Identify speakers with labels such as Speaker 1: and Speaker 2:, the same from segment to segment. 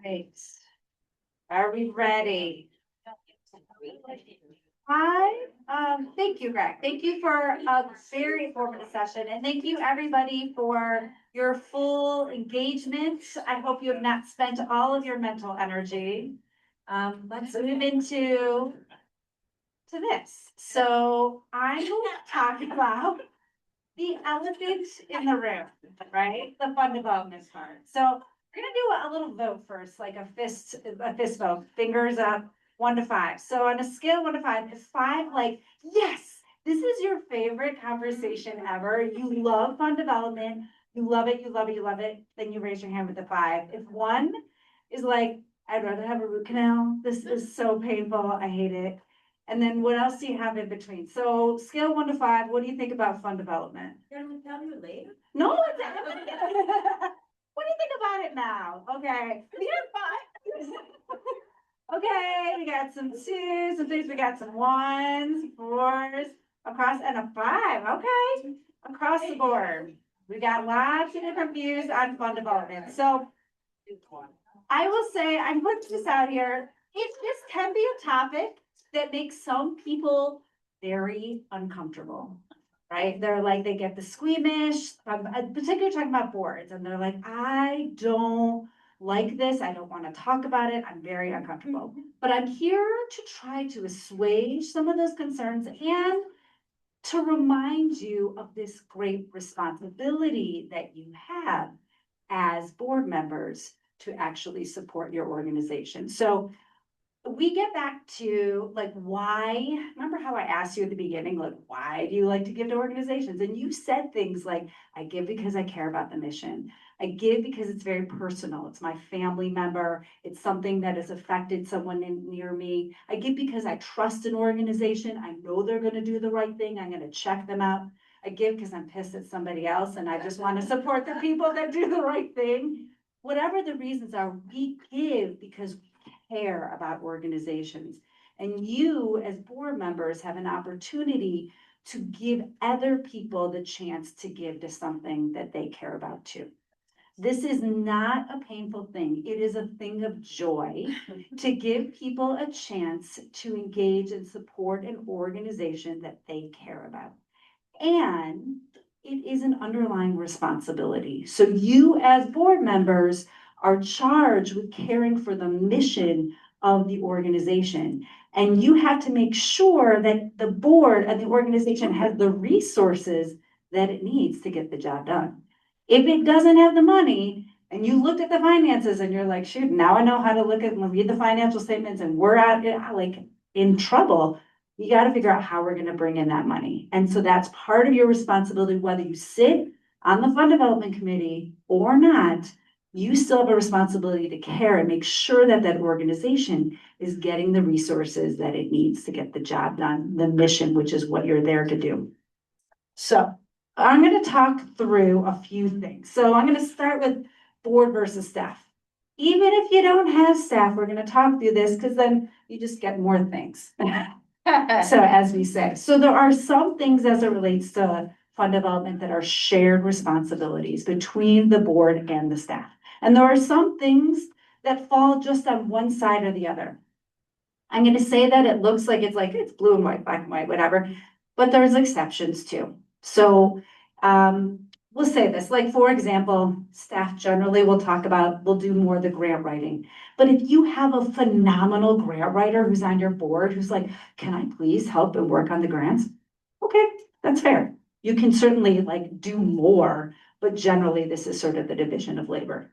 Speaker 1: Right. Are we ready? Thank you, Greg. Thank you for a very informative session, and thank you everybody for your full engagement. I hope you have not spent all of your mental energy. Let's move into this. So I'm going to talk about the elephant in the room, right? The fund development part. So we're gonna do a little vote first, like a fist vote, fingers up, 1 to 5. So on a scale of 1 to 5, if 5, like, yes, this is your favorite conversation ever. You love fund development, you love it, you love it, you love it, then you raise your hand with the 5. If 1 is like, I'd rather have a root canal, this is so painful, I hate it. And then what else do you have in between? So scale 1 to 5, what do you think about fund development?
Speaker 2: You're gonna tell me later?
Speaker 1: No, what do you think about it now? Okay. We got 5. Okay, we got some 2s, some 3s, we got some 1s, 4s, across, and a 5, okay. Across the board. We got lots of different views on fund development. So I will say, I'm putting this out here, this can be a topic that makes some people very uncomfortable, right? They're like, they get the squeamish, particularly talking about boards, and they're like, I don't like this, I don't want to talk about it, I'm very uncomfortable. But I'm here to try to assuage some of those concerns and to remind you of this great responsibility that you have as board members to actually support your organization. So we get back to like, why, remember how I asked you at the beginning, like, why do you like to give to organizations? And you said things like, I give because I care about the mission. I give because it's very personal. It's my family member. It's something that has affected someone near me. I give because I trust an organization. I know they're going to do the right thing. I'm going to check them out. I give because I'm pissed at somebody else and I just want to support the people that do the right thing. Whatever the reasons are, we give because we care about organizations. And you, as board members, have an opportunity to give other people the chance to give to something that they care about too. This is not a painful thing. It is a thing of joy to give people a chance to engage and support an organization that they care about. And it is an underlying responsibility. So you as board members are charged with caring for the mission of the organization. And you have to make sure that the board and the organization has the resources that it needs to get the job done. If it doesn't have the money and you looked at the finances and you're like, shoot, now I know how to look at and read the financial statements and we're out like in trouble, you got to figure out how we're going to bring in that money. And so that's part of your responsibility, whether you sit on the fund development committee or not, you still have a responsibility to care and make sure that that organization is getting the resources that it needs to get the job done, the mission, which is what you're there to do. So I'm going to talk through a few things. So I'm going to start with board versus staff. Even if you don't have staff, we're going to talk through this because then you just get more things. So as we say, so there are some things as it relates to fund development that are shared responsibilities between the board and the staff. And there are some things that fall just on one side or the other. I'm going to say that it looks like it's blue and white, black and white, whatever, but there's exceptions too. So we'll say this, like, for example, staff generally will do more of the grant writing. But if you have a phenomenal grant writer who's on your board, who's like, can I please help and work on the grants? Okay, that's fair. You can certainly like do more, but generally this is sort of the division of labor.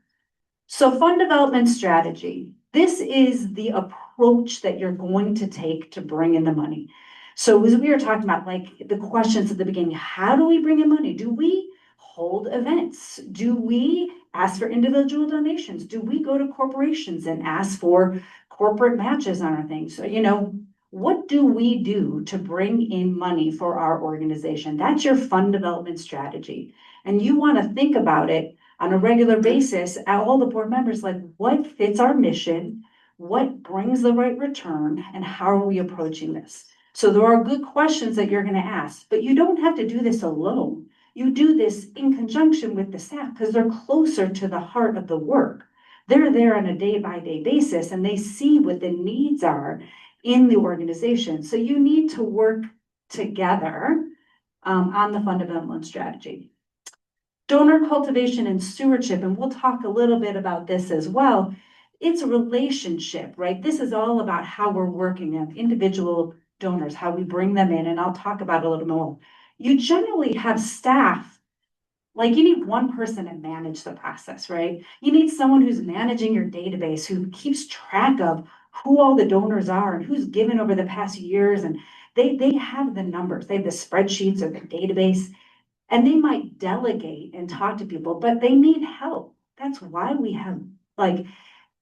Speaker 1: So fund development strategy, this is the approach that you're going to take to bring in the money. So as we were talking about, like the questions at the beginning, how do we bring in money? Do we hold events? Do we ask for individual donations? Do we go to corporations and ask for corporate matches on our things? So, what do we do to bring in money for our organization? That's your fund development strategy. And you want to think about it on a regular basis, all the board members, like, what fits our mission? What brings the right return? And how are we approaching this? So there are good questions that you're going to ask, but you don't have to do this alone. You do this in conjunction with the staff because they're closer to the heart of the work. they're there on a day-by-day basis and they see what the needs are in the organization. So you need to work together on the fund development strategy. Donor cultivation and stewardship, and we'll talk a little bit about this as well. It's a relationship, right? This is all about how we're working with individual donors, how we bring them in, and I'll talk about it a little more. You generally have staff, like you need one person to manage the process, right? You need someone who's managing your database, who keeps track of who all the donors are and who's given over the past years. And they have the numbers, they have the spreadsheets or the database, and they might delegate and talk to people, but they need help. That's why we have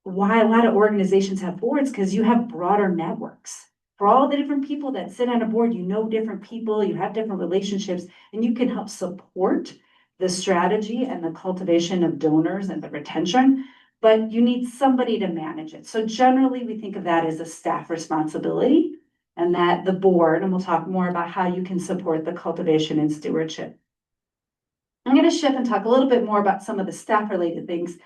Speaker 1: why a lot of organizations have boards, because you have broader networks. For all the different people that sit on a board, you know different people, you have different relationships, and you can help support the strategy and the cultivation of donors and the retention, but you need somebody to manage it. So generally, we think of that as a staff responsibility, and that the board, and we'll talk more about how you can support the cultivation and stewardship. I'm going to shift and talk a little bit more about some of the staff related things.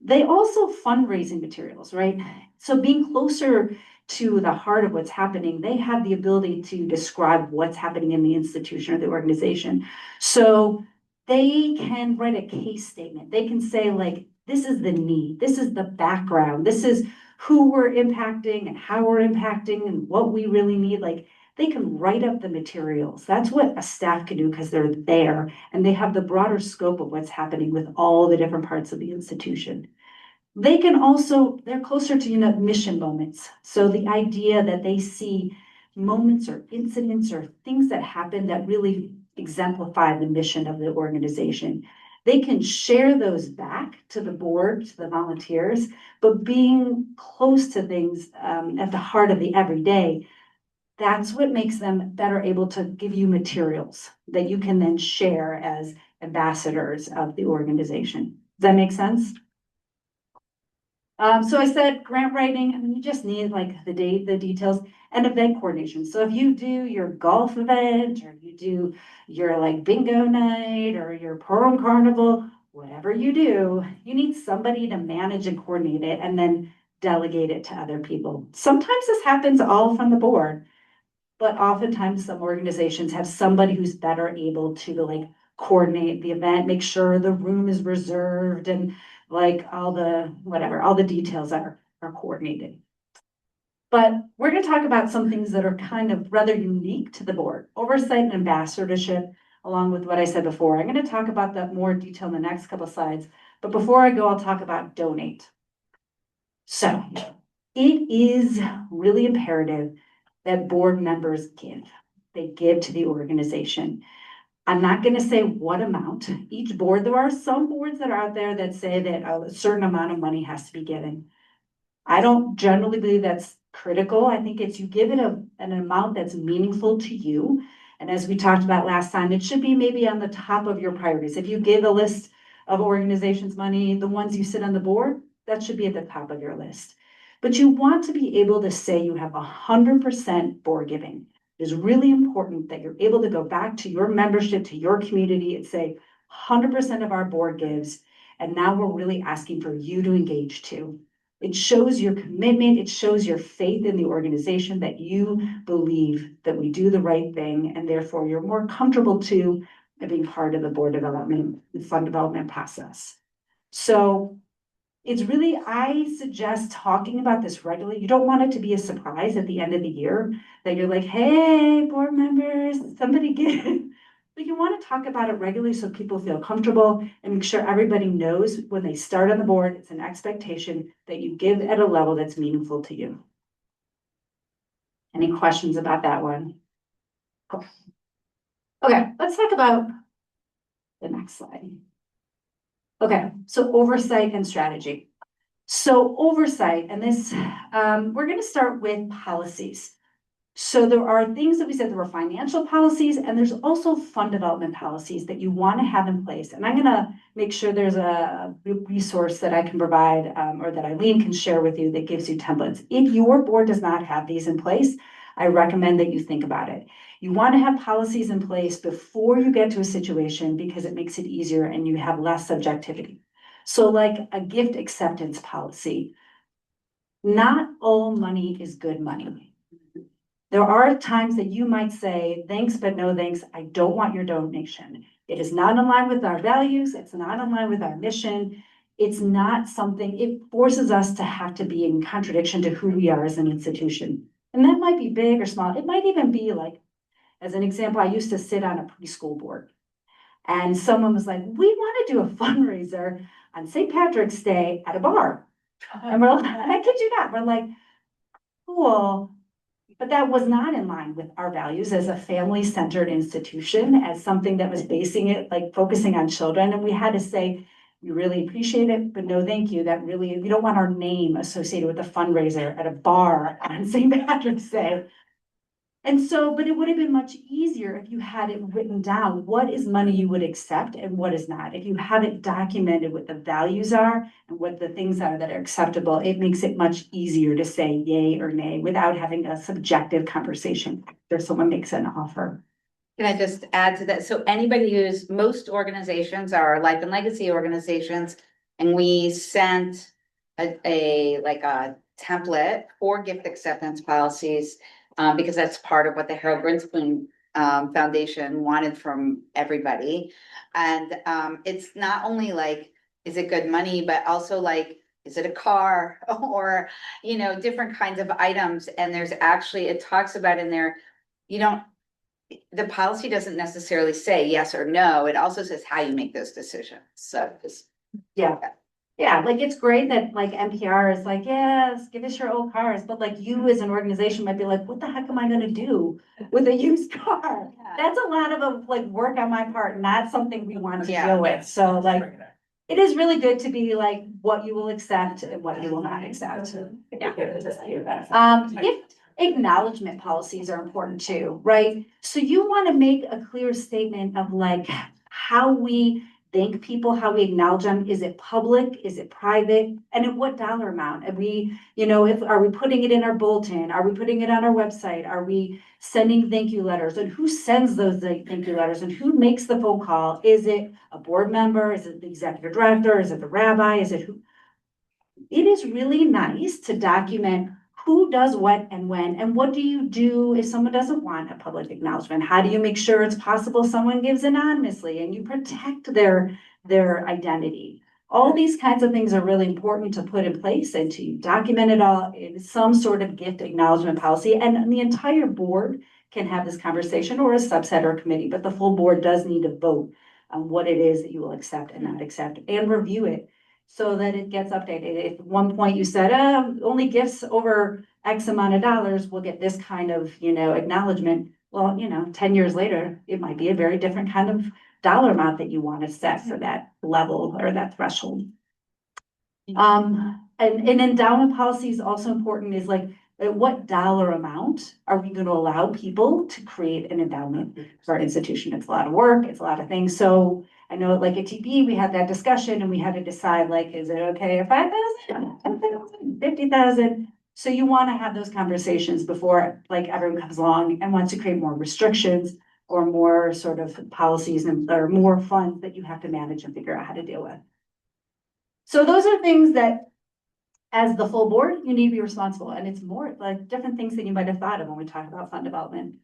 Speaker 1: They also fundraising materials, right? So being closer to the heart of what's happening, they have the ability to describe what's happening in the institution or the organization. So they can write a case statement. They can say, like, this is the need, this is the background, this is who we're impacting and how we're impacting and what we really need. Like, they can write up the materials. That's what a staff can do, because they're there and they have the broader scope of what's happening with all the different parts of the institution. They can also, they're closer to, mission moments. So the idea that they see moments or incidents or things that happen that really exemplify the mission of the organization. They can share those back to the board, to the volunteers, but being close to things at the heart of the everyday, that's what makes them better able to give you materials that you can then share as ambassadors of the organization. Does that make sense? So I said grant writing, you just need like the details, and event coordination. So if you do your golf event, or you do your like bingo night or your Purim carnival, whatever you do, you need somebody to manage and coordinate it and then delegate it to other people. Sometimes this happens all from the board, but oftentimes some organizations have somebody who's better able to like coordinate the event, make sure the room is reserved, and like all the details are coordinated. But we're going to talk about some things that are kind of rather unique to the board: oversight and ambassadorship, along with what I said before. I'm going to talk about that more detail in the next couple of slides. But before I go, I'll talk about donate. So it is really imperative that board members give. They give to the organization. I'm not going to say what amount. Each board, there are some boards that are out there that say that a certain amount of money has to be given. I don't generally believe that's critical. I think it's you give it an amount that's meaningful to you. And as we talked about last time, it should be maybe on the top of your priorities. If you give a list of organizations' money, the ones you sit on the board, that should be at the top of your list. But you want to be able to say you have 100% board giving. It is really important that you're able to go back to your membership, to your community, and say 100% of our board gives, and now we're really asking for you to engage too. It shows your commitment, it shows your faith in the organization, that you believe that we do the right thing, and therefore you're more comfortable too being part of the board development, the fund development process. So it's really, I suggest talking about this regularly. You don't want it to be a surprise at the end of the year that you're like, hey, board members, somebody give. But you want to talk about it regularly so people feel comfortable, and make sure everybody knows when they start on the board, it's an expectation that you give at a level that's meaningful to you. Any questions about that one? Cool. Okay, let's talk about the next slide. Okay, so oversight and strategy. So oversight, and this, we're going to start with policies. So there are things that we said, there were financial policies, and there's also fund development policies that you want to have in place. And I'm going to make sure there's a resource that I can provide, or that Eileen can share with you, that gives you templates. If your board does not have these in place, I recommend that you think about it. You want to have policies in place before you get to a situation, because it makes it easier and you have less subjectivity. So like a gift acceptance policy, not all money is good money. There are times that you might say, thanks, but no thanks. I don't want your donation. It is not in line with our values. It's not in line with our mission. It's not something, it forces us to have to be in contradiction to who we are as an institution. And that might be big or small. It might even be like, as an example, I used to sit on a preschool board and someone was like, we want to do a fundraiser on St. Patrick's Day at a bar. And we're like, I kid you not, we're like, cool. But that was not in line with our values as a family-centered institution, as something that was basing it, like focusing on children. And we had to say, we really appreciate it, but no, thank you. That really, we don't want our name associated with a fundraiser at a bar on St. Patrick's Day. And so, but it would have been much easier if you had it written down, what is money you would accept and what is not. If you have it documented what the values are and what the things are that are acceptable, it makes it much easier to say yay or nay without having a subjective conversation after someone makes an offer.
Speaker 2: Can I just add to that? So anybody who's, most organizations are life and legacy organizations, and we sent like a template for gift acceptance policies, because that's part of what the Harold Brinspoon Foundation wanted from everybody. And it's not only like, is it good money, but also like, is it a car or, you know, different kinds of items. And there's actually, it talks about in there, the policy doesn't necessarily say yes or no. It also says how you make those decisions. So
Speaker 1: yeah. Yeah, like it's great that like NPR is like, yes, give us your old cars, but like you as an organization might be like, what the heck am I gonna do with a used car? That's a lot of like work on my part, not something we want to deal with. So like, it is really good to be like what you will accept and what you will not accept. Yeah. Gift acknowledgement policies are important too, right? So you want to make a clear statement of like how we thank people, how we acknowledge them. Is it public? Is it private? And at what dollar amount? Are we, you know, are we putting it in our bulletin? Are we putting it on our website? Are we sending thank you letters? And who sends those thank you letters? And who makes the phone call? Is it a board member? Is it the executive director? Is it the rabbi? Is it who? It is really nice to document who does what and when, and what do you do if someone doesn't want a public acknowledgement? How do you make sure it's possible someone gives anonymously and you protect their identity? All these kinds of things are really important to put in place and to document it all in some sort of gift acknowledgement policy. And the entire board can have this conversation, or a subset or committee, but the full board does need to vote on what it is that you will accept and not accept and review it so that it gets updated. If at one point you said, only gifts over X amount of dollars will get this kind of, you know, acknowledgement. Well, you know, 10 years later, it might be a very different kind of dollar amount that you want to set for that level or that threshold. And endowment policy is also important, is like, at what dollar amount are we going to allow people to create an endowment for an institution? It's a lot of work, it's a lot of things. So I know like at TB, we had that discussion and we had to decide, like, is it okay at 5,000, 10,000, 50,000? So you want to have those conversations before like everyone comes along and wants to create more restrictions or more sort of policies or more funds that you have to manage and figure out how to deal with. So those are things that, as the full board, you need to be responsible. And it's more like different things that you might have thought of when we talk about fund development.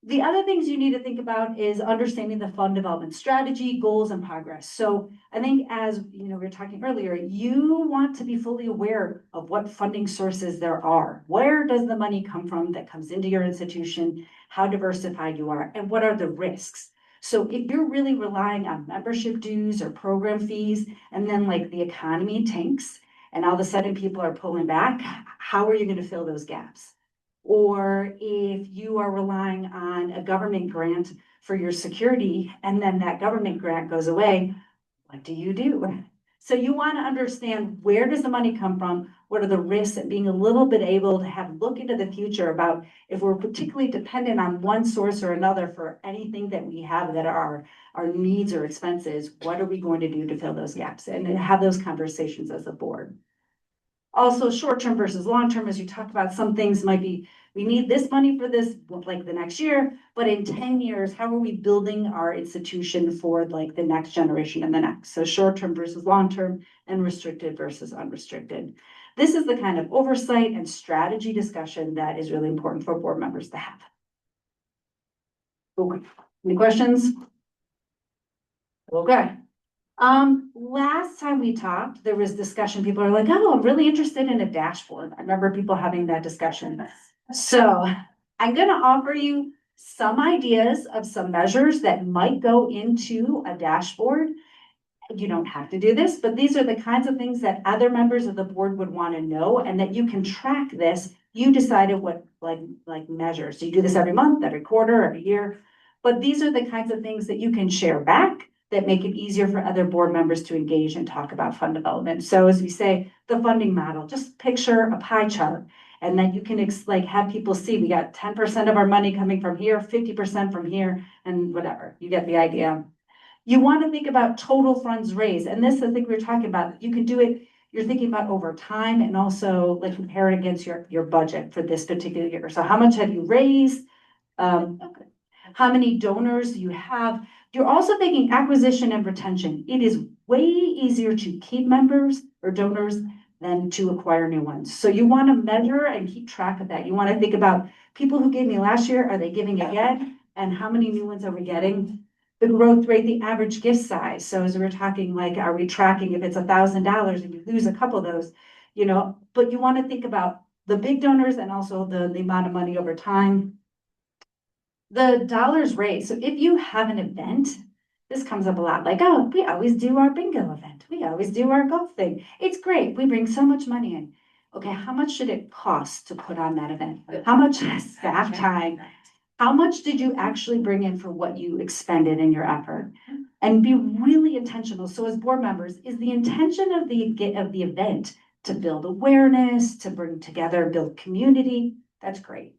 Speaker 1: The other things you need to think about is understanding the fund development strategy, goals, and progress. So I think, as you know, we were talking earlier, you want to be fully aware of what funding sources there are. Where does the money come from that comes into your institution? How diversified you are, and what are the risks? So if you're really relying on membership dues or program fees, and then like the economy tanks, and all of a sudden people are pulling back, how are you going to fill those gaps? Or if you are relying on a government grant for your security and then that government grant goes away, what do you do? So you want to understand, where does the money come from? What are the risks, and being a little bit able to have look into the future about if we're particularly dependent on one source or another for anything that we have that are our needs or expenses, what are we going to do to fill those gaps, and have those conversations as a board. Also, short-term versus long-term, as you talked about, some things might be, we need this money for this, like the next year, but in 10 years, how are we building our institution for like the next generation and the next? So short-term versus long-term and restricted versus unrestricted. This is the kind of oversight and strategy discussion that is really important for board members to have. Okay, any questions? Okay. Last time we talked, there was discussion. People are like, oh, I'm really interested in a dashboard. I remember people having that discussion. So I'm gonna offer you some ideas of some measures that might go into a dashboard. You don't have to do this, but these are the kinds of things that other members of the board would want to know, and that you can track this. You decided what like measures. So you do this every month, every quarter, every year. But these are the kinds of things that you can share back that make it easier for other board members to engage and talk about fund development. So as we say, the funding model, just picture a pie chart. And then you can like have people see, we got 10% of our money coming from here, 50% from here, and whatever. You get the idea. You want to think about total funds raised. And this, I think we were talking about, you can do it, you're thinking about over time and also like compare it against your budget for this particular year. So how much have you raised? How many donors you have? You're also thinking acquisition and retention. It is way easier to keep members or donors than to acquire new ones. So you want to measure and keep track of that. You want to think about people who gave me last year, are they giving again? And how many new ones are we getting? The growth rate, the average gift size. So as we're talking, like, are we tracking if it's $1,000 and you lose a couple of those, you know, but you want to think about the big donors and also the amount of money over time. The dollars raised. So if you have an event, this comes up a lot, like, oh, we always do our bingo event. We always do our golf thing. It's great. We bring so much money in. Okay, how much should it cost to put on that event? How much staff time? How much did you actually bring in for what you expended in your effort? And be really intentional. So as board members, is the intention of the event to build awareness, to bring together, build community? That's great.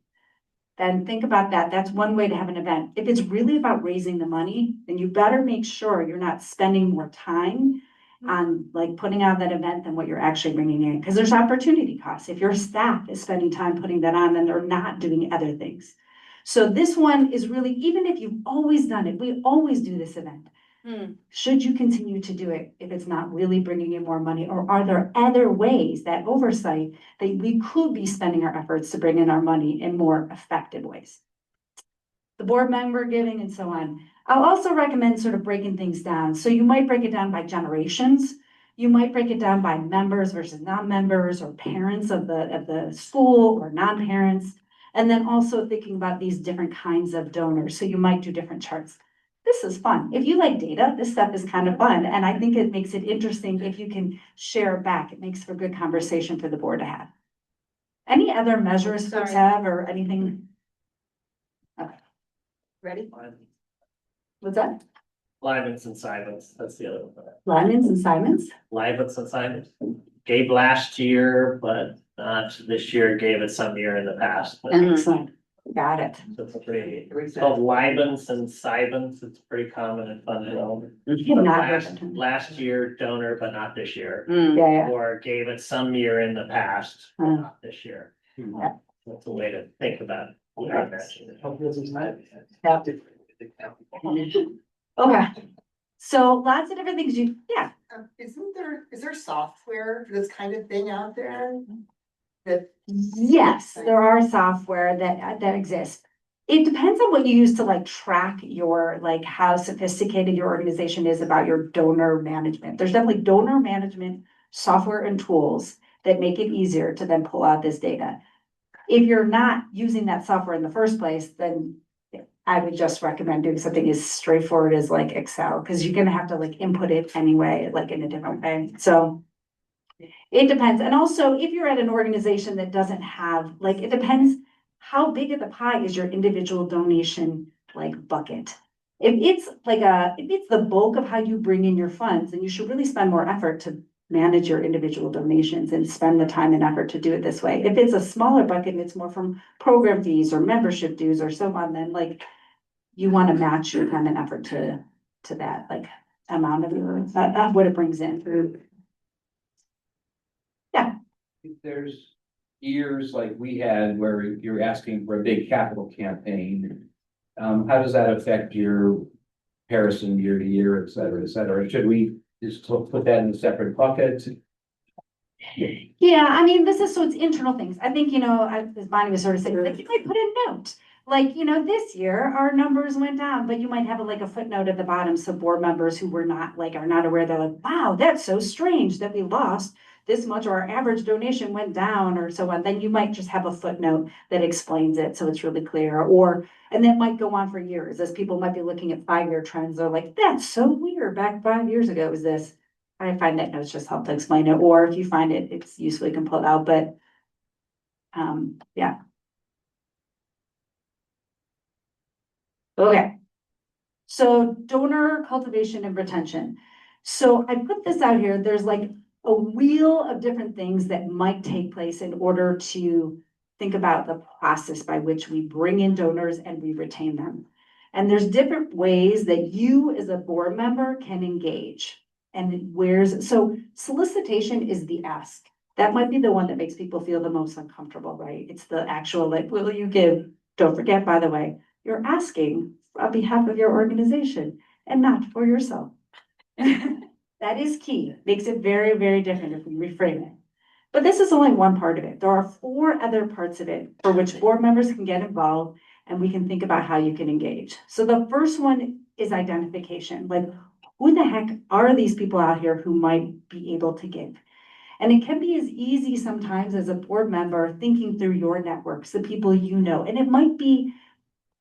Speaker 1: Then think about that. That's one way to have an event. If it's really about raising the money, then you better make sure you're not spending more time on like putting out that event than what you're actually bringing in. Because there's opportunity costs. If your staff is spending time putting that on, then they're not doing other things. So this one is really, even if you've always done it, we always do this event. Should you continue to do it if it's not really bringing in more money? Or are there other ways, that oversight, that we could be spending our efforts to bring in our money in more effective ways? The board member giving and so on. I'll also recommend sort of breaking things down. So you might break it down by generations. You might break it down by members versus non-members or parents of the school or non-parents. And then also thinking about these different kinds of donors. So you might do different charts. This is fun. If you like data, this stuff is kind of fun. And I think it makes it interesting if you can share back. It makes for good conversation for the board to have. Any other measures folks have or anything? Okay. Ready? What's that?
Speaker 3: Lyman's and Simons, that's the other one.
Speaker 1: Lyman's and Simons?
Speaker 3: Lyman's and Simons gave last year, but not this year, gave it some year in the past. But
Speaker 1: Excellent. Got it.
Speaker 3: it's pretty, it's called Lyman's and Simons, it's pretty common in fund development. Last year donor, but not this year,
Speaker 1: Yeah.
Speaker 3: or gave it some year in the past, but not this year.
Speaker 1: Yeah.
Speaker 3: That's a way to think about it.
Speaker 1: Okay. So lots of different things yeah.
Speaker 4: Is there software for this kind of thing out there?
Speaker 1: Yes, there are software that exists. It depends on what you use to like track your, like how sophisticated your organization is about your donor management. There's definitely donor management software and tools that make it easier to then pull out this data. If you're not using that software in the first place, then I would just recommend doing something as straightforward as like Excel, because you're gonna have to like input it anyway, like in a different way. So it depends. And also, if you're at an organization that doesn't have, like, it depends how big of the pie is your individual donation like bucket. If it's the bulk of how you bring in your funds, then you should really spend more effort to manage your individual donations and spend the time and effort to do it this way. If it's a smaller bucket and it's more from program fees or membership dues or so on, then like you want to match your time and effort to that like amount of what it brings in. Yeah.
Speaker 5: if there's years like we had where you're asking for a big capital campaign, how does that affect your comparison year to year, et cetera, et cetera? Should we just put that in a separate bucket?
Speaker 1: Yeah, I mean, so it's internal things. I think, as Bonnie was sort of saying, like, you might put a note. Like, this year, our numbers went down, but you might have like a footnote at the bottom, so board members who are not aware, they're like, wow, that's so strange that we lost this much, or our average donation went down, or so on. Then you might just have a footnote that explains it, so it's really clear. And that might go on for years, as people might be looking at 5-year trends. They're like, that's so weird, back 5 years ago was this. I find that notes just help to explain it, or if you find it, it's useful, you can pull it out, but yeah. Okay. So donor cultivation and retention. So I put this out here. There's like a wheel of different things that might take place in order to think about the process by which we bring in donors and we retain them. And there's different ways that you as a board member can engage. And so solicitation is the ask. That might be the one that makes people feel the most uncomfortable, right? It's the actual, like, will you give? Don't forget, by the way, you're asking on behalf of your organization and not for yourself. That is key. Makes it very, very different if we reframe it. But this is only one part of it. There are 4 other parts of it for which board members can get involved, and we can think about how you can engage. So the first one is identification. Like, who the heck are these people out here who might be able to give? And it can be as easy sometimes as a board member thinking through your networks, the people you know, and it might be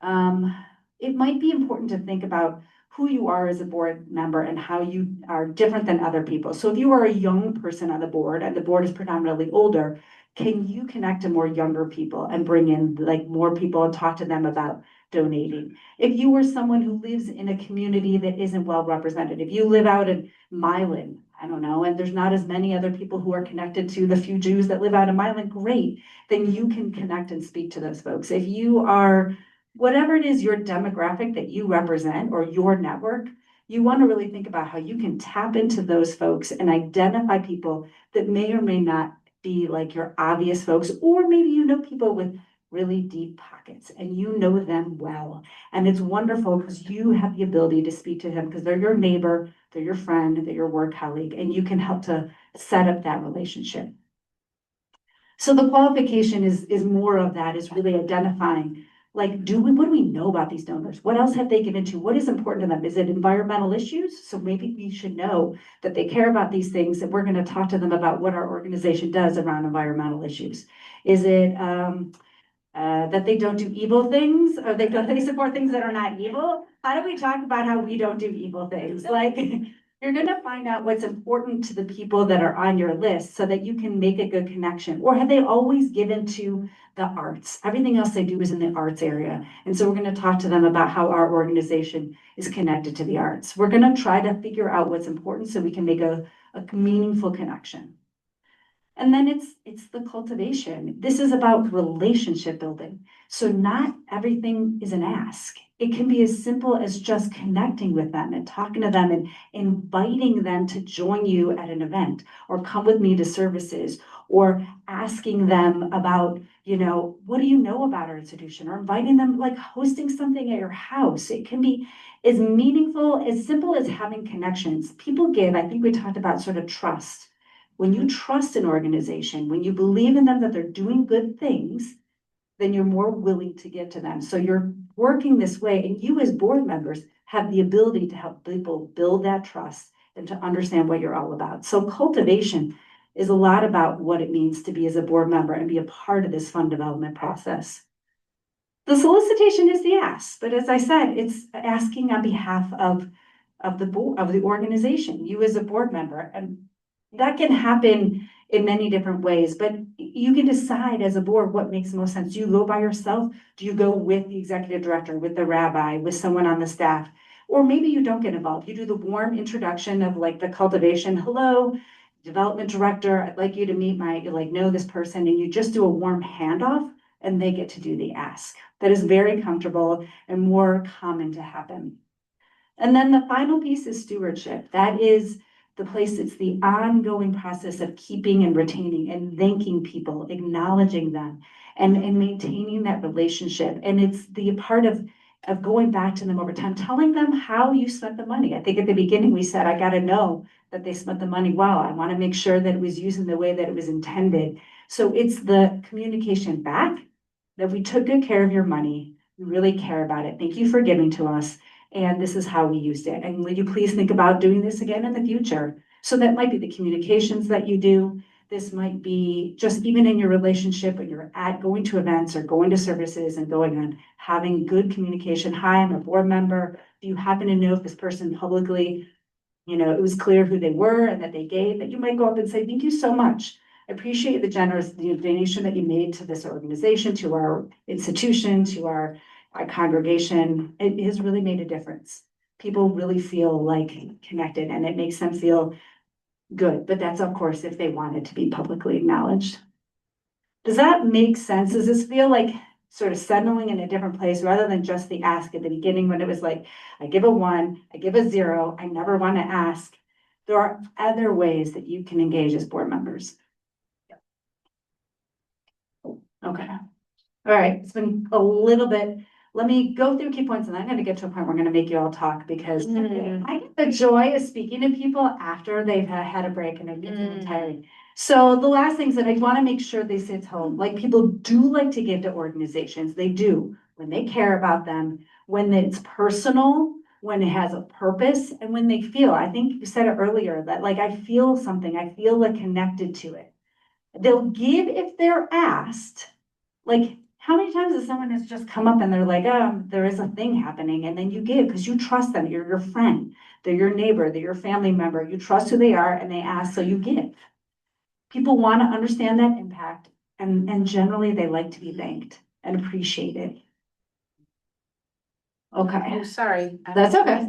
Speaker 1: important to think about who you are as a board member and how you are different than other people. So if you are a young person on the board and the board is predominantly older, can you connect to more younger people and bring in like more people and talk to them about donating? If you are someone who lives in a community that isn't well represented, if you live out in Milan, I don't know, and there's not as many other people who are connected to the few Jews that live out in Milan, great, then you can connect and speak to those folks. If you are whatever it is, your demographic that you represent or your network, you want to really think about how you can tap into those folks and identify people that may or may not be like your obvious folks, or maybe you know people with really deep pockets and you know them well. And it's wonderful because you have the ability to speak to them because they're your neighbor, they're your friend, they're your work colleague, and you can help to set up that relationship. So the qualification is more of that, is really identifying, like, what do we know about these donors? What else have they given to? What is important to them? Is it environmental issues? So maybe we should know that they care about these things, and we're going to talk to them about what our organization does around environmental issues. Is it that they don't do evil things, or they support things that are not evil? How do we talk about how we don't do evil things? Like, you're gonna find out what's important to the people that are on your list so that you can make a good connection. Or have they always given to the arts? Everything else they do is in the arts area. And so we're gonna talk to them about how our organization is connected to the arts. We're gonna try to figure out what's important so we can make a meaningful connection. And then it's the cultivation. This is about relationship building. So not everything is an ask. It can be as simple as just connecting with them and talking to them and inviting them to join you at an event or come with me to services, or asking them about, what do you know about our institution, or inviting them, like hosting something at your house. It can be as meaningful, as simple as having connections. People give, I think we talked about sort of trust. When you trust an organization, when you believe in them that they're doing good things, then you're more willing to give to them. So you're working this way, and you as board members have the ability to help people build that trust and to understand what you're all about. So cultivation is a lot about what it means to be as a board member and be a part of this fund development process. The solicitation is the ask, but as I said, it's asking on behalf of the organization, you as a board member, and that can happen in many different ways, but you can decide as a board what makes the most sense. Do you go by yourself? Do you go with the executive director, with the rabbi, with someone on the staff? Or maybe you don't get involved. You do the warm introduction of like the cultivation. Hello, development director, I'd like you to meet know this person, and you just do a warm handoff and they get to do the ask. That is very comfortable and more common to happen. And then the final piece is stewardship. That is it's the ongoing process of keeping and retaining and thanking people, acknowledging them, and maintaining that relationship. And it's the part of going back to them over time, telling them how you spent the money. I think at the beginning we said, I got to know that they spent the money well. I want to make sure that it was used in the way that it was intended. So it's the communication back that we took good care of your money. We really care about it. Thank you for giving to us. And this is how we used it. And will you please think about doing this again in the future? So that might be the communications that you do. This might be just even in your relationship when you're going to events or going to services and going on, having good communication. Hi, I'm a board member. Do you happen to know if this person publicly, it was clear who they were and that they gave, that you might go up and say, thank you so much. I appreciate the generous donation that you made to this organization, to our institution, to our congregation. It has really made a difference. People really feel like connected and it makes them feel good, but that's of course if they want it to be publicly acknowledged. Does that make sense? Does this feel like sort of settling in a different place rather than just the ask at the beginning when it was like, I give a 1, I give a 0, I never want to ask. There are other ways that you can engage as board members. Okay. All right, it's been a little bit. Let me go through key points and I'm going to get to a point where we're going to make you all talk because I get the joy of speaking to people after they've had a break and it gets really tiring. So the last things that I want to make sure they sit home, like people do like to give to organizations. They do when they care about them, when it's personal, when it has a purpose, and when they feel, I think you said it earlier, that like I feel something, I feel like connected to it. They'll give if they're asked. Like, how many times has someone has just come up and they're like, there is a thing happening, and then you give because you trust them, you're your friend, they're your neighbor, they're your family member, you trust who they are, and they ask, so you give. People want to understand that impact, and generally they like to be thanked and appreciated. Okay,
Speaker 2: Oh, sorry.
Speaker 1: That's okay.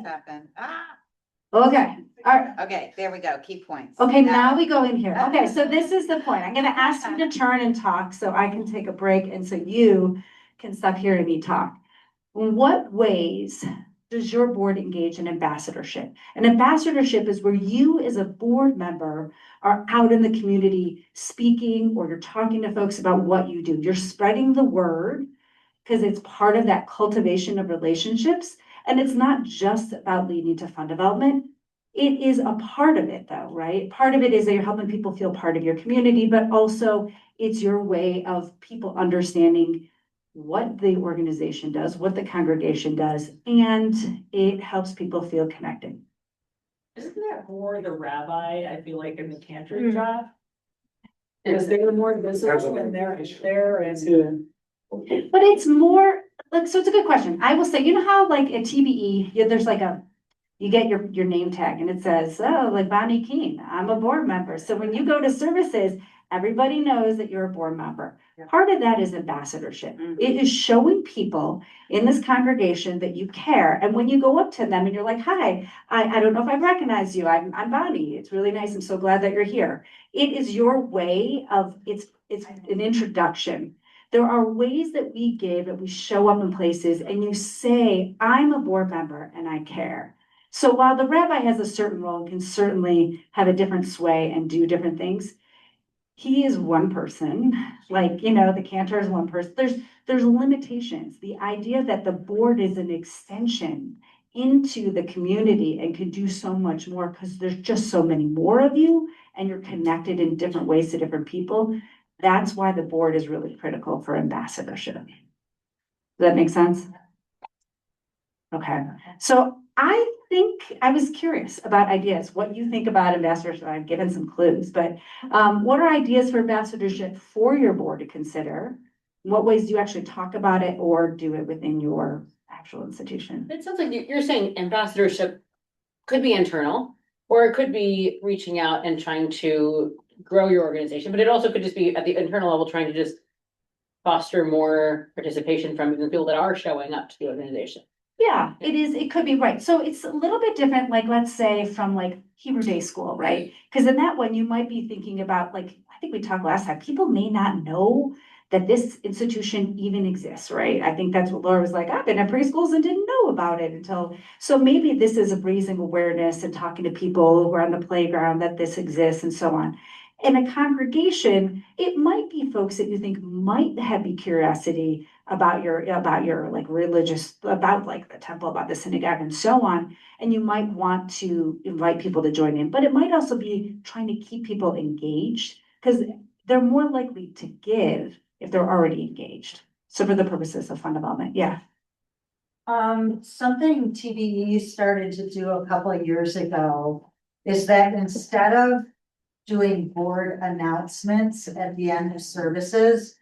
Speaker 1: Okay, all right.
Speaker 2: Okay, there we go. Key points.
Speaker 1: Okay, now we go in here. Okay, so this is the point. I'm gonna ask you to turn and talk so I can take a break and so you can stop hearing me talk. In what ways does your board engage in ambassadorship? An ambassadorship is where you as a board member are out in the community speaking, or you're talking to folks about what you do. You're spreading the word because it's part of that cultivation of relationships. And it's not just about leading to fund development. It is a part of it though, right? Part of it is that you're helping people feel part of your community, but also it's your way of people understanding what the organization does, what the congregation does, and it helps people feel connected.
Speaker 6: Isn't that more the rabbi, I feel like, in the cantor job? Because they were more visible and they're there and.
Speaker 1: But it's more, like, so it's a good question. I will say, you know how like at TBE, there's like you get your name tag and it says, oh, like Bonnie Keene, I'm a board member. So when you go to services, everybody knows that you're a board member. Part of that is ambassadorship. It is showing people in this congregation that you care. And when you go up to them and you're like, hi, I don't know if I recognize you. I'm Bonnie. It's really nice. I'm so glad that you're here. It is your way of, it's an introduction. There are ways that we give, that we show up in places and you say, I'm a board member and I care. So while the rabbi has a certain role and can certainly have a different sway and do different things, he is one person, like, the cantor is one person. There's limitations. The idea that the board is an extension into the community and can do so much more because there's just so many more of you and you're connected in different ways to different people. That's why the board is really critical for ambassadorship. Does that make sense? Okay, so I think I was curious about ideas, what you think about ambassadorship. I've given some clues, but what are ideas for ambassadorship for your board to consider? What ways do you actually talk about it or do it within your actual institution?
Speaker 7: It sounds like you're saying ambassadorship could be internal, or it could be reaching out and trying to grow your organization, but it also could just be at the internal level, trying to just foster more participation from the people that are showing up to the organization.
Speaker 1: Yeah, it is. It could be right. So it's a little bit different, like, let's say from like Hebrew Day School, right? Because in that one, you might be thinking about, like, I think we talked last time, people may not know that this institution even exists, right? I think that's what Laura was like, I've been at preschools and didn't know about it until, so maybe this is raising awareness and talking to people who are on the playground that this exists and so on. In a congregation, it might be folks that you think might have be curiosity about your like religious, about like the temple, about the synagogue and so on. And you might want to invite people to join in, but it might also be trying to keep people engaged because they're more likely to give if they're already engaged. So for the purposes of fund development, yeah.
Speaker 8: Something TBE started to do a couple of years ago is that instead of doing board announcements at the end of services,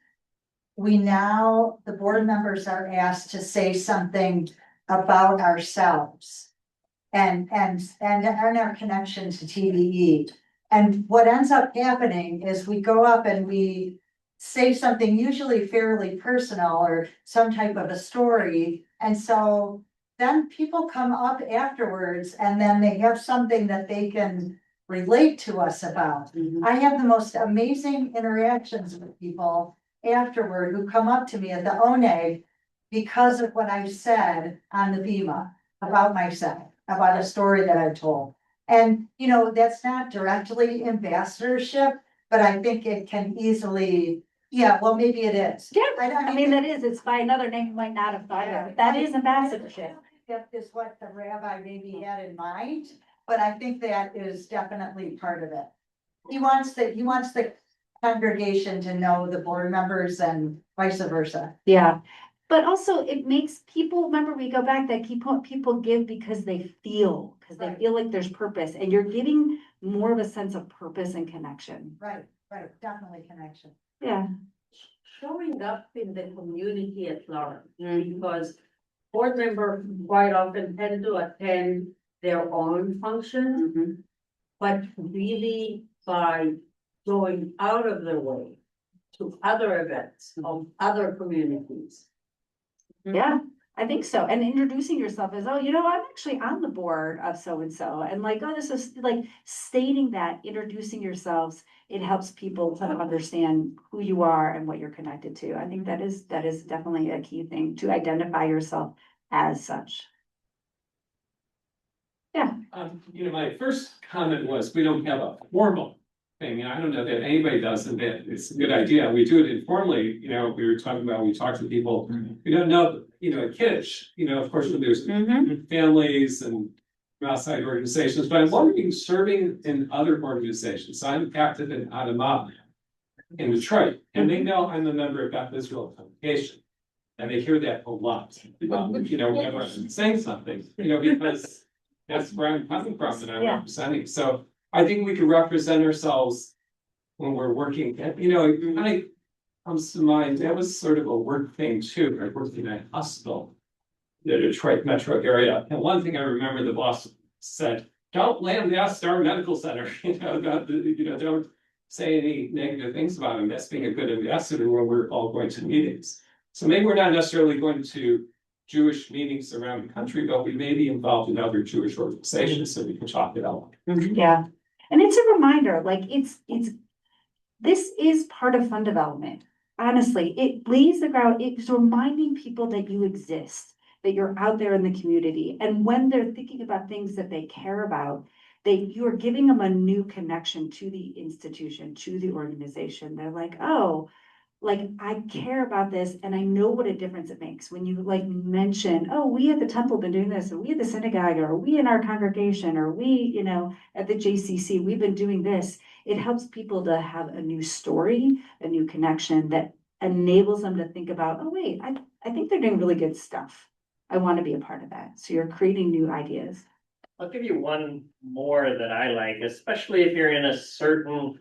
Speaker 8: the board members are asked to say something about ourselves and our connection to TBE. And what ends up happening is we go up and we say something usually fairly personal or some type of a story. And so then people come up afterwards and then they have something that they can relate to us about. I have the most amazing interactions with people afterward who come up to me at the ONEG because of what I said on the BIMA about myself, about a story that I told. And, you know, that's not directly ambassadorship, but I think it can easily, yeah, well, maybe it is.
Speaker 1: Yeah, I mean, that is, it's by another name you might not have thought of, but that is ambassadorship.
Speaker 8: That is what the rabbi maybe had in mind, but I think that is definitely part of it. He wants the congregation to know the board members and vice versa.
Speaker 1: Yeah, but also it makes people, remember, we go back, that people give because they feel like there's purpose, and you're giving more of a sense of purpose and connection.
Speaker 8: Right, definitely connection.
Speaker 1: Yeah.
Speaker 9: Showing up in the community at large, because board members quite often tend to attend their own functions, but really by going out of their way to other events of other communities.
Speaker 1: Yeah, I think so. And introducing yourself as, oh, you know, I'm actually on the board of so-and-so. And like, oh, this is like stating that, introducing yourselves, it helps people to understand who you are and what you're connected to. I think that is definitely a key thing, to identify yourself as such. Yeah.
Speaker 10: You know, my first comment was, we don't have a formal thing, and I don't know that anybody does, and that it's a good idea. We do it informally, you know, we talk to people, we don't know, you know, kids, you know, of course, when there's families and outside organizations, but I'm wondering, serving in other organizations. I'm active in Adamah in Detroit, and they know I'm a member of Beth Israel Congregation. And they hear that a lot, you know, whenever I'm saying something, you know, because that's where I'm coming from and I'm representing. So I think we can represent ourselves when we're working, you know, it kind of comes to mind, that was sort of a work thing too. I worked in a hospital in the Detroit metro area. And one thing I remember the boss said, don't lambast our medical center, you know, don't say any negative things about them. That's being a good ambassador when we're all going to meetings. So maybe we're not necessarily going to Jewish meetings around the country, but we may be involved in other Jewish organizations so we can talk it out.
Speaker 1: Yeah. And it's a reminder, like this is part of fund development. Honestly, it lays the ground, it's reminding people that you exist, that you're out there in the community. And when they're thinking about things that they care about, you're giving them a new connection to the institution, to the organization. They're like, oh, like, I care about this and I know what a difference it makes when you like mention, oh, we at the temple been doing this, or we at the synagogue, or we in our congregation, or we, you know, at the JCC, we've been doing this. It helps people to have a new story, a new connection that enables them to think about, oh, wait, I think they're doing really good stuff. I want to be a part of that. So you're creating new ideas.
Speaker 3: I'll give you one more that I like, especially if you're in a certain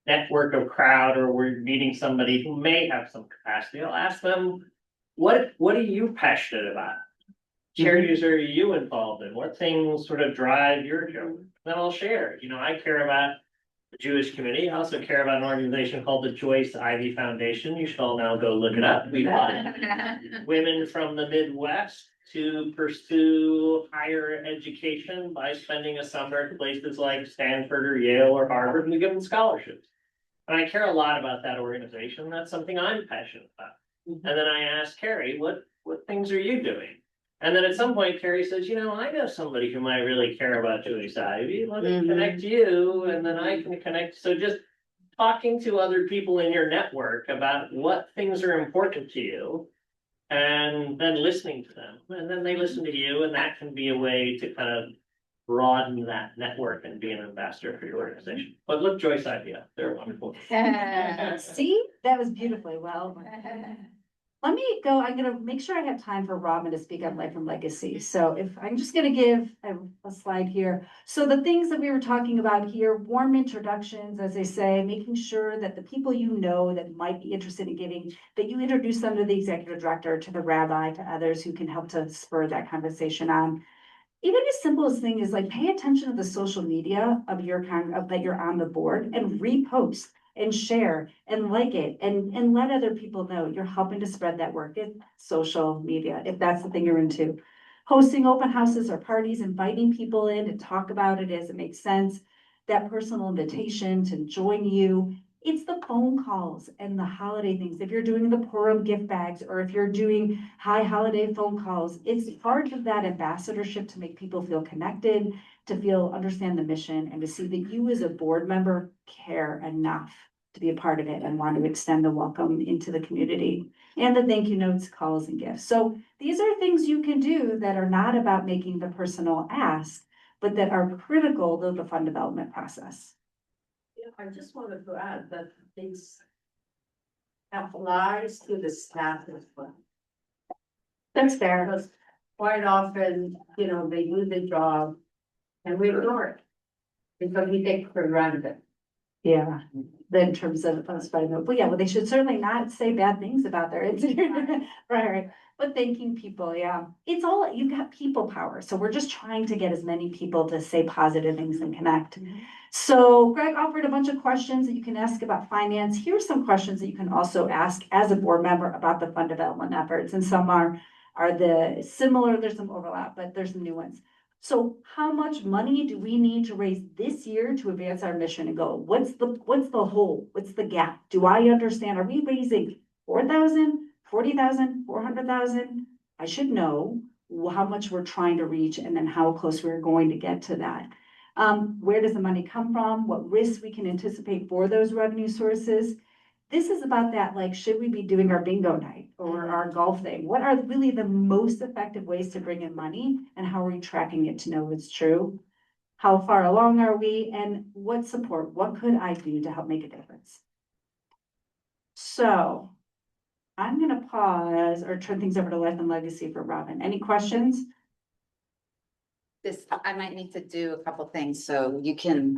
Speaker 3: network of crowd or we're meeting somebody who may have some capacity. I'll ask them, what are you passionate about? Charities are you involved in? What things sort of drive your joy? Then I'll share. You know, I care about the Jewish community. I also care about an organization called the Joyce Ivy Foundation. You should all now go look it up. We fund women from the Midwest to pursue higher education by spending a summer at places like Stanford or Yale or Harvard, and we give them scholarships. And I care a lot about that organization. That's something I'm passionate about. And then I asked Carrie, what things are you doing? And then at some point, Carrie says, you know, I know somebody who might really care about Jewish Ivy. Let me connect you, and then I can connect. So just talking to other people in your network about what things are important to you, and then listening to them. And then they listen to you, and that can be a way to kind of broaden that network and be an ambassador for your organization. But look, Joyce idea, they're wonderful.
Speaker 1: See, that was beautifully well. Let me go, I'm gonna make sure I have time for Robin to speak on Life and Legacy. So if I'm just gonna give a slide here. So the things that we were talking about here, warm introductions, as I say, making sure that the people you know that might be interested in giving, that you introduce them to the executive director, to the rabbi, to others who can help to spur that conversation on. Even as simple as thing is like, pay attention to the social media of your that you're on the board and repost and share and like it and let other people know you're helping to spread that work in social media, if that's the thing you're into. Hosting open houses or parties, inviting people in to talk about it as it makes sense. That personal invitation to join you. It's the phone calls and the holiday things. If you're doing the Purim gift bags, or if you're doing high holiday phone calls, it's part of that ambassadorship to make people feel connected, to feel, understand the mission, and to see that you as a board member care enough to be a part of it and want to extend the welcome into the community, and the thank you notes, calls, and gifts. So these are things you can do that are not about making the personal ask, but that are critical to the fund development process.
Speaker 9: Yeah, I just wanted to add that this applies to the staff as well.
Speaker 1: That's fair.
Speaker 9: Because quite often, you know, they do the job and we ignore it. Because we take it for granted.
Speaker 1: Yeah, in terms of us, but yeah, well, they should certainly not say bad things about their right, but thanking people, yeah. It's all, you've got people power, so we're just trying to get as many people to say positive things and connect. So Greg offered a bunch of questions that you can ask about finance. Here's some questions that you can also ask as a board member about the fund development efforts, and some are the similar, there's some overlap, but there's some new ones. So how much money do we need to raise this year to advance our mission and goal? What's the hole? What's the gap? Do I understand? Are we raising 4,000, 40,000, 400,000? I should know how much we're trying to reach and then how close we're going to get to that. Where does the money come from? What risks we can anticipate for those revenue sources? This is about that, like, should we be doing our bingo night or our golf thing? What are really the most effective ways to bring in money, and how are we tracking it to know it's true? How far along are we, and what support? What could I do to help make a difference? So I'm gonna pause or turn things over to Life and Legacy for Robin. Any questions?
Speaker 2: I might need to do a couple things, so you can